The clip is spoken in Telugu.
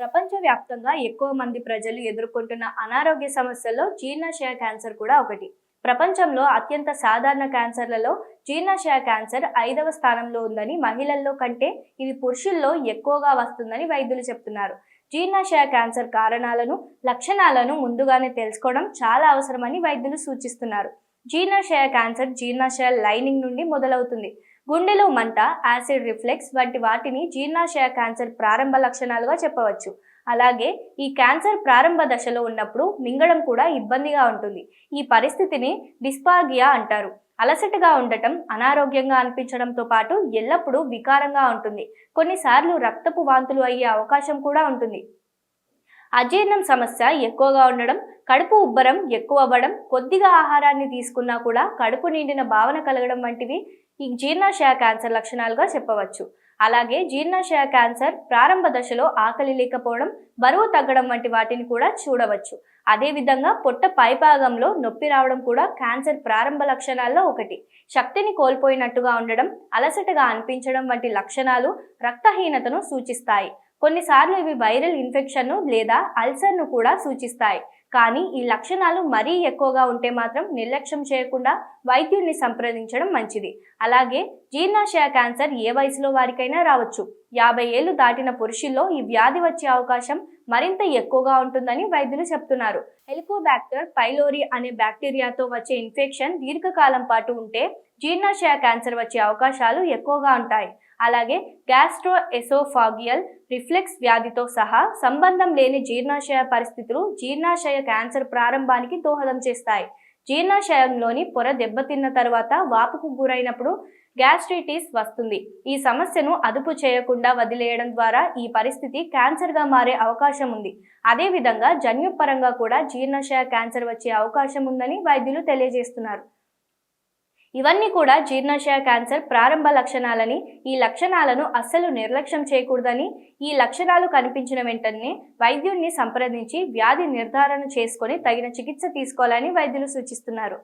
ప్రపంచవ్యాప్తంగా ఎక్కువ మంది ప్రజలు ఎదుర్కొంటున్న అనారోగ్య సమస్యల్లో జీర్ణాశయ క్యాన్సర్ కూడా ఒకటి. ప్రపంచంలో అత్యంత సాధారణ క్యాన్సర్లలో జీర్ణాశయ క్యాన్సర్ 5వ స్థానంలో ఉందని, మహిళల్లో కంటే ఇది పురుషుల్లో ఎక్కువగా వస్తుందని వైద్యులు చెప్తున్నారు. జీర్ణాశయ క్యాన్సర్ కారణాలను, లక్షణాలను ముందుగానే తెలుసుకోవడం చాలా అవసరమని వైద్యులు సూచిస్తున్నారు. జీర్ణాశయ క్యాన్సర్ జీర్ణాశయ లైనింగ్ నుండి మొదలవుతుంది. గుండెలో మంట, యాసిడ్ రిఫ్లెక్స్ వంటి వాటిని జీర్ణాశయ క్యాన్సర్ ప్రారంభ లక్షణాలుగా చెప్పవచ్చు. అలాగే ఈ క్యాన్సర్ ప్రారంభ దశలో ఉన్నప్పుడు మింగడం కూడా ఇబ్బందిగా ఉంటుంది. ఈ పరిస్థితిని డిస్పాగియా అంటారు. అలసటగా ఉండటం, అనారోగ్యంగా అనిపించడంతో పాటు ఎల్లప్పుడూ వికారంగా ఉంటుంది. కొన్నిసార్లు రక్తపు వాంతులు అయ్యే అవకాశం కూడా ఉంటుంది. అజీర్ణం సమస్య ఎక్కువగా ఉండడం, కడుపు ఉబ్బరం ఎక్కువ అవ్వడం, కొద్దిగా ఆహారాన్ని తీసుకున్నా కూడా కడుపు నిండిన భావన కలగడం వంటివి ఈ జీర్ణాశయ క్యాన్సర్ లక్షణాలుగా చెప్పవచ్చు. అలాగే జీర్ణాశయ క్యాన్సర్ ప్రారంభ దశలో ఆకలి లేకపోవడం, బరువు తగ్గడం వంటి వాటిని కూడా చూడవచ్చు. అదేవిధంగా పొట్ట పైభాగంలో నొప్పి రావడం కూడా క్యాన్సర్ ప్రారంభ లక్షణాల్లో ఒకటి. శక్తిని కోల్పోయినట్టుగా ఉండడం, అలసటగా అనిపించడం వంటి లక్షణాలు రక్తహీనతను సూచిస్తాయి. కొన్నిసార్లు ఇవి వైరల్ ఇన్ఫెక్షన్ను లేదా అల్సర్ను కూడా సూచిస్తాయి. కానీ ఈ లక్షణాలు మరీ ఎక్కువగా ఉంటే మాత్రం నిర్లక్ష్యం చేయకుండా వైద్యుడిని సంప్రదించడం మంచిది. అలాగే జీర్ణాశయ క్యాన్సర్ ఏ వయసులో వారికైనా రావచ్చు. 50 ఏళ్లు దాటిన పురుషుల్లో ఈ వ్యాధి వచ్చే అవకాశం మరింత ఎక్కువగా ఉంటుందని వైద్యులు చెప్తున్నారు. హెలికోబాక్టర్ పైలోరీ అనే బ్యాక్టీరియాతో వచ్చే ఇన్ఫెక్షన్ దీర్ఘకాలం పాటు ఉంటే జీర్ణాశయ క్యాన్సర్ వచ్చే అవకాశాలు ఎక్కువగా ఉంటాయి. అలాగే గ్యాస్ట్రోఎసోఫాగియల్ రిఫ్లెక్స్ వ్యాధితో సహా సంబంధం లేని జీర్ణాశయ పరిస్థితులు జీర్ణాశయ క్యాన్సర్ ప్రారంభానికి దోహదం చేస్తాయి. జీర్ణాశయంలోని పొర దెబ్బతిన్న తర్వాత వాపుకు గురైనప్పుడు గ్యాస్ట్రైటిస్ వస్తుంది. ఈ సమస్యను అదుపు చేయకుండా వదిలేయడం ద్వారా ఈ పరిస్థితి క్యాన్సర్గా మారే అవకాశం ఉంది. అదేవిధంగా జన్యుపరంగా కూడా జీర్ణాశయ క్యాన్సర్ వచ్చే అవకాశం ఉందని వైద్యులు తెలియజేస్తున్నారు. ఇవన్నీ కూడా జీర్ణాశయ క్యాన్సర్ ప్రారంభ లక్షణాలని, ఈ లక్షణాలను అస్సలు నిర్లక్ష్యం చేయకూడదని, ఈ లక్షణాలు కనిపించిన వెంటనే వైద్యుడిని సంప్రదించి వ్యాధి నిర్ధారణ చేసుకొని తగిన చికిత్స తీసుకోవాలని వైద్యులు సూచిస్తున్నారు.